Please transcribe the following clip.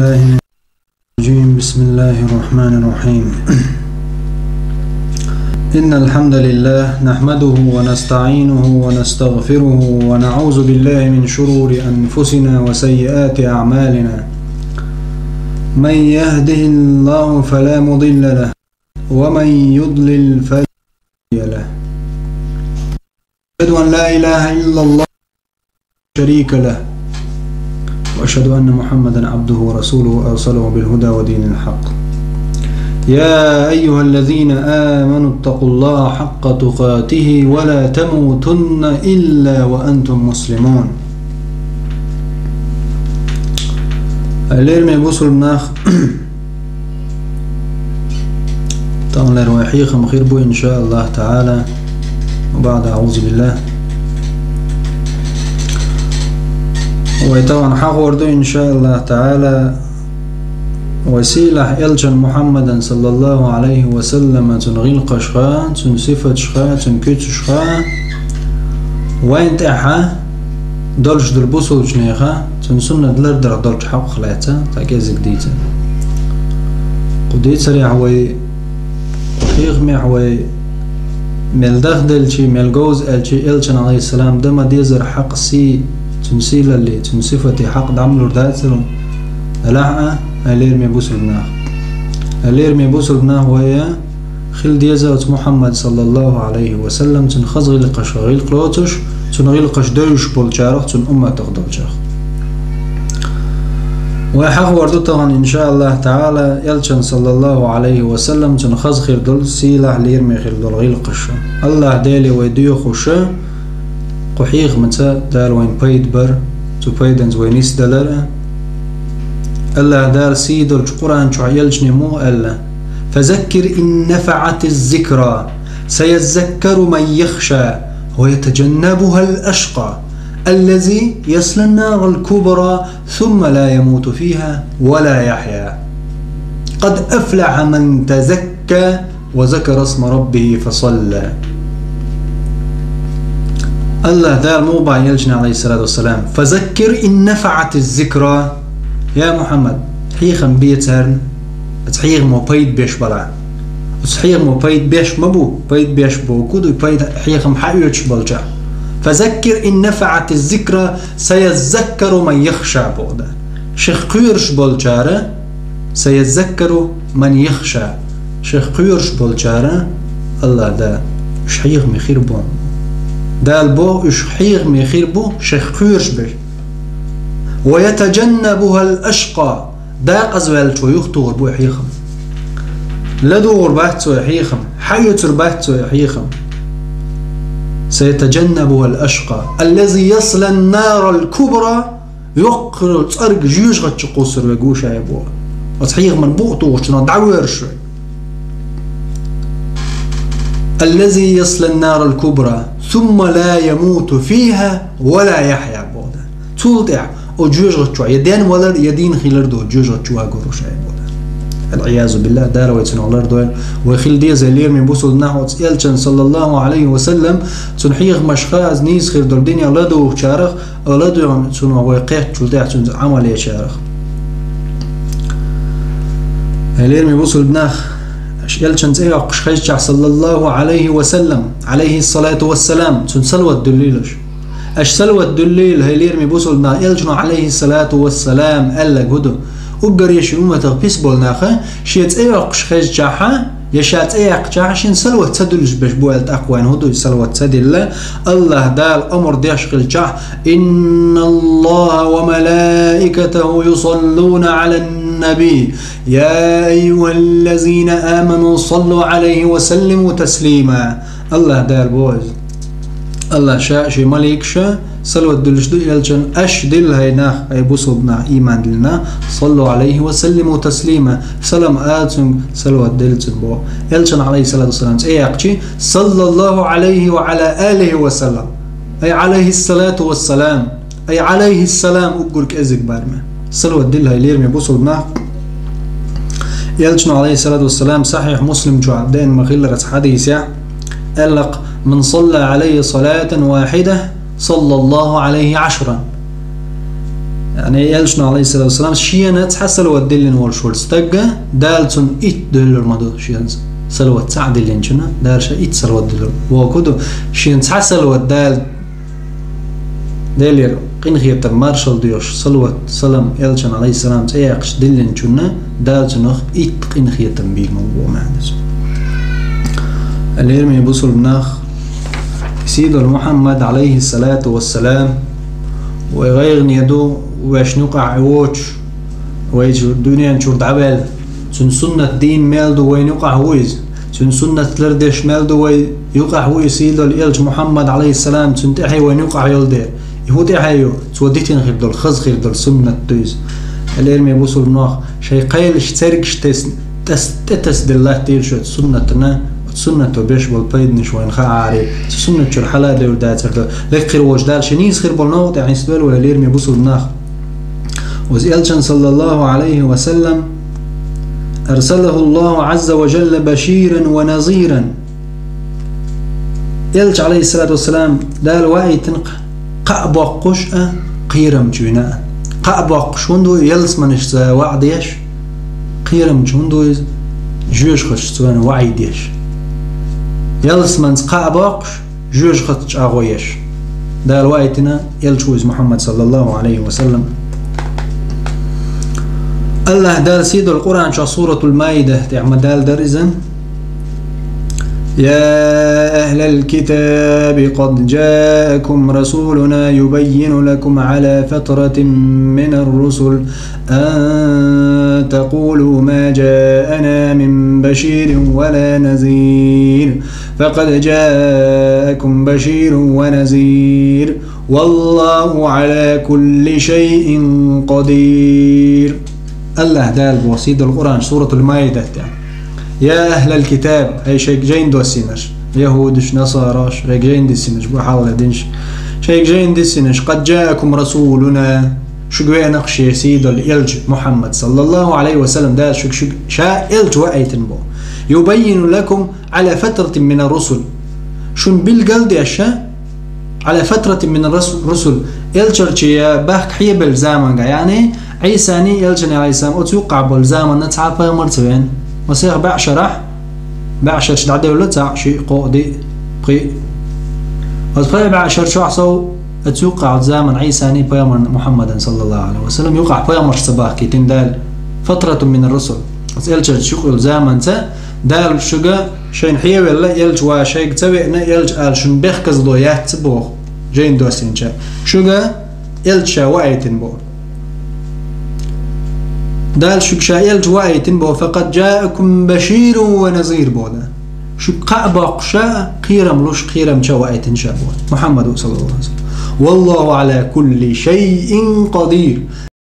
بالله من الرجيم. بسم الله الرحمن الرحيم. إن الحمد لله نحمده ونستعينه ونستغفره ونعوذ بالله من شرور أنفسنا وسيئات أعمالنا. من يهده الله فلا مضل له ومن يضلل فلا هادي له. أشهد أن لا إله إلا الله شريك له وأشهد أن محمدا عبده ورسوله أرسله بالهدى ودين الحق. يا أيها الذين آمنوا اتقوا الله حق تقاته ولا تموتن إلا وأنتم مسلمون. اليرمي بوصل مناخ تغلر ويحيخ مخير بو إن شاء الله تعالى. وبعد أعوذ بالله وطبعا حق وردو إن شاء الله تعالى وسيلة إلجن محمدا صلى الله عليه وسلم تنغيل قشخا تن صفة شخا تن كت شخا وين تحا دولش دل بوصل جنيخا تن سنة دلر در دولش حق خلاتا تاكيزك ديتا قديت سريع هوي خيغ محوي ملدخ دلشي ملغوز الشي إلجن عليه السلام دما ديزر حق سي تنسيل اللي تنصفتي حق دعملور داتسلون الأحقى اليرمي بوصل بناه اليرمي بوصل بناه وهي خل ديزات محمد صلى الله عليه وسلم تنخز غلقش غلقلوتش تنغلقش دوش بولجارخ تن أمة تغدلجاخ وحق وردو طبعا إن شاء الله تعالى يلشن صلى الله عليه وسلم تنخز خير دول سيلة ليرمي خير دول غلقش الله دالي ويديو خوشه قحيغ متى دار وين بايد بر تو بايدنز وينيس دلر الله دار سيدو القرآن شو يلجني مو ألا فذكر إن نفعت الذكرى سيذكر من يخشى ويتجنبها الأشقى الذي يصلى النار الكبرى ثم لا يموت فيها ولا يحيا قد أفلح من تزكى وذكر اسم ربه فصلى. الله دار موبا يلجنا عليه الصلاة والسلام فذكر إن نفعت الذكرى يا محمد حيخم بيترن تحيغ مو بايد بيش بلع تحيغ مو بايد بيش مبو بايد بيش بو كودو بايد حيخم حيوش بلجا فذكر إن نفعت الذكرى سيذكر من يخشى بودا شيخ قيرش بلجارة سيذكر من يخشى شيخ قيرش بلجارة الله دا شحيغ مخير بون دال بو شحيغ مخير بو شيخ قيرش بي ويتجنبها الأشقى دا قزوال تو يخطور بو يحيخم لدو غرباتو يحيخم حيو ترباتو يحيخم سيتجنبها الأشقى الذي يصل النار الكبرى يقر تصرق جيوش غتش قصر ويقوش عيبو وتحيخ من بوقتو وشنا دعوير شوي الذي يصل النار الكبرى ثم لا يموت فيها ولا يحيا بودا تولدع وجوج غتشوا يدين ولا يدين خيلر دو جوج غتشوا غوروش عيبودا العياذ بالله دار ويتن الله دول وخيل دي زلير من بوصل نحو يلچن صلى الله عليه وسلم تنحيغ مشخاز نيز خير دول دنيا لدو شارخ لدو تن وقيت تولدع تن عمل شارخ هلير من بوصل بناخ يلچن زي قشخيش صلى الله عليه وسلم عليه الصلاة والسلام تن سلوى الدليلش اش سلوى الدليل هيليرمي بوصلنا يلجنو عليه الصلاة والسلام قال لك هدو وقر يشنو تغبيس بولناخه شيت ايقش خيج جاحا يشات ايق جاحشين سلوى تدلج باش بوالت اقوان هدو سلوى تدل الله دال امر ديشغل جاح ان الله وملائكته يصلون على النبي يا ايها الذين امنوا صلوا عليه وسلموا تسليما. الله دال بوز الله شاء شي ملك شاء صلوا الدلش دو يلجن أش دل هيناخ أي بوصبنا إيمان لنا صلوا عليه وسلموا تسليما سلام آتم صلوا الدلتن بو يلجن عليه الصلاة والسلام أي أقشي صلى الله عليه وعلى آله وسلم أي عليه الصلاة والسلام أي عليه السلام أقولك أزك بارما صلوا الدل هيليرمي بوصبنا يلجن عليه الصلاة والسلام صحيح مسلم جعدين مغلرة حديث ألق من صلى عليه صلاة واحدة صلى الله عليه 10 يعني يلشنا عليه الصلاة والسلام شيئا تحصل ودلن والشورس تجا دالتون إت دلر مدو شيئا سلوت سعد اللي نشنا دار شيء إت سلوت دلر وكده شيئا تحصل ودال دلر قين خيط مارشال ديوش سلوت سلام يلشنا عليه السلام تياقش دلن نشنا دالتون أخ إت قين خيط بيل موضوع معناه اللي يرمي بوصل بناخ سيد محمد عليه الصلاة والسلام وغير يدو واش نقع عوج ويج الدنيا نشور دعبال سن سنة الدين مالدو وين يقع هويز سن سنة لردش مالدو وين يقع هوي سيد الإلج محمد عليه السلام سن تحي وين يقع يلدير يهود يحيو سوديتين غير دول خز غير دول سنة دويز اللي يرمي بوصل بناخ شي قيل اشتركش تس دلله تيل شو سنتنا سنة بيش بالبيد نشوين خاعري سنة شرحلة ده وده ترد لك خير وجدال شنيز خير بالنوط يعني سبال ولا ليرمي بوصل ناخ وزيلشن صلى الله عليه وسلم أرسله الله عز وجل بشيرا ونظيرا يلج عليه الصلاة والسلام دال واي تنق قأبا قشأ قيرم جويناء قأبا قشوندو يلس منش وعد يش قيرم جوندو جوش خش سوان وعيد يش يلس من قابقش جوج خطش أغويش دا الوقتنا يلشوز محمد صلى الله عليه وسلم الله دال سيد القرآن شا سورة المائدة تعمل دال درزن يا أهل الكتاب قد جاءكم رسولنا يبين لكم على فترة من الرسل أن تقولوا ما جاءنا من بشير ولا نذير فقد جاءكم بشير ونذير والله على كل شيء قدير. الله دال بوسيد القرآن سورة المائدة يا أهل الكتاب أي شيء جين دو السنش يهودش نصاراش شيء جين دي السنش بحاول دينش شيء جين دي السنش قد جاءكم رسولنا شقوي نقشي سيد الإلج محمد صلى الله عليه وسلم دا شاء إلج وأيتن بو يبين لكم على فترة من الرسل شن بالقلد يا شاء على فترة من الرسل إلجرش يا بحك حي بالزامن يعني عيساني إلجني عيسان أتوقع بالزامن نتعافى مرتبين مسيح بعشر شدعدي ولا تاع شيء قودي بقي وصفي بعشر شو عصو أتوقع زمن عيساني بيامر محمد صلى الله عليه وسلم يوقع بيامر صباح كي تندال فترة من الرسل أسألت شو زمن تا دال شجع شين حيه ولا يلج وشيء تسوي إن يلج قال شن بيخكز ضيات تبوه جين دوسين شا شجع يلج شوايتن بو دال شكشايل جواي تنبو فقد جاءكم بشير ونذير بودا شقا باقشا قيرم لوش قيرم شواي تنشا محمد صلى الله عليه وسلم والله على كل شيء قدير.